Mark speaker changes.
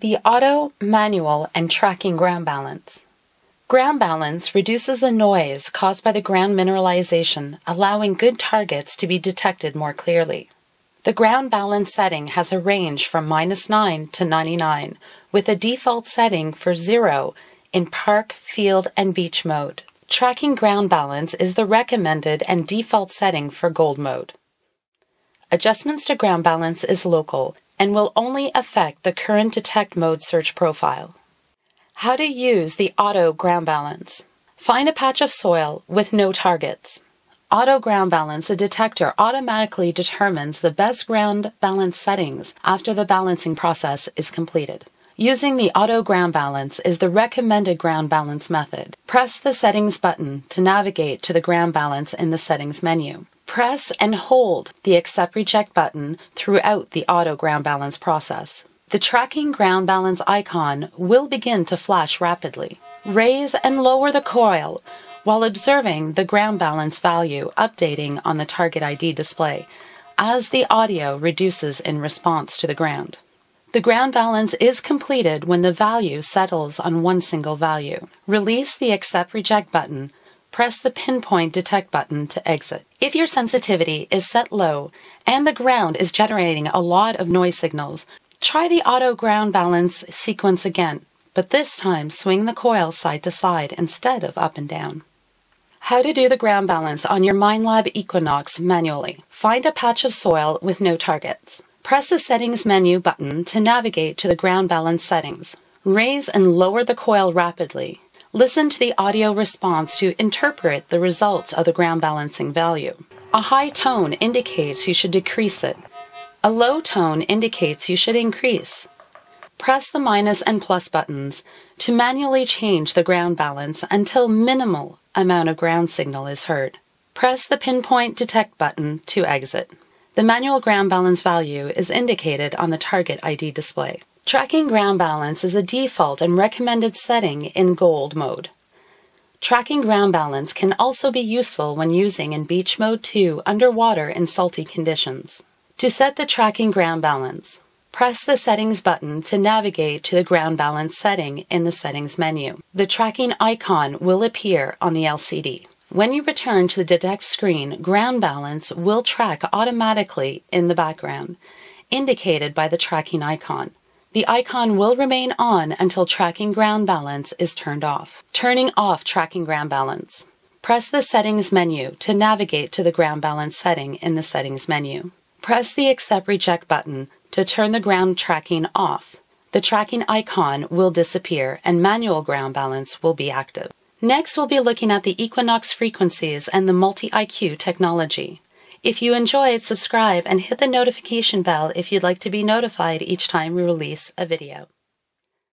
Speaker 1: The auto, manual, and tracking ground balance. Ground balance reduces the noise caused by the ground mineralization, allowing good targets to be detected more clearly. The ground balance setting has a range from -9 to 99, with a default setting for 0 in park, field, and beach mode. Tracking ground balance is the recommended and default setting for gold mode. Adjustments to ground balance is local and will only affect the current detect mode search profile. How to use the auto ground balance. Find a patch of soil with no targets. Auto ground balance, a detector automatically determines the best ground balance settings after the balancing process is completed. Using the auto ground balance is the recommended ground balance method. Press the settings button to navigate to the ground balance in the settings menu. Press and hold the accept reject button throughout the auto ground balance process. The tracking ground balance icon will begin to flash rapidly. Raise and lower the coil while observing the ground balance value updating on the target ID display as the audio reduces in response to the ground. The ground balance is completed when the value settles on one single value. Release the accept reject button. Press the pinpoint detect button to exit. If your sensitivity is set low and the ground is generating a lot of noise signals, try the auto ground balance sequence again, but this time swing the coil side to side instead of up and down. How to do the ground balance on your Minelab Equinox manually. Find a patch of soil with no targets. Press the settings menu button to navigate to the ground balance settings. Raise and lower the coil rapidly. Listen to the audio response to interpret the results of the ground balancing value. A high tone indicates you should decrease it. A low tone indicates you should increase. Press the minus and plus buttons to manually change the ground balance until minimal amount of ground signal is heard. Press the pinpoint detect button to exit. The manual ground balance value is indicated on the target ID display. Tracking ground balance is a default and recommended setting in gold mode. Tracking ground balance can also be useful when using in beach mode 2 underwater in salty conditions. To set the tracking ground balance, press the settings button to navigate to the ground balance setting in the settings menu. The tracking icon will appear on the LCD. When you return to the detect screen, ground balance will track automatically in the background, indicated by the tracking icon. The icon will remain on until tracking ground balance is turned off. Turning off tracking ground balance. Press the settings menu to navigate to the ground balance setting in the settings menu. Press the accept reject button to turn the ground tracking off. The tracking icon will disappear and manual ground balance will be active. Next, we'll be looking at the Equinox frequencies and the multi-IQ technology. If you enjoyed, subscribe and hit the notification bell if you'd like to be notified each time we release a video.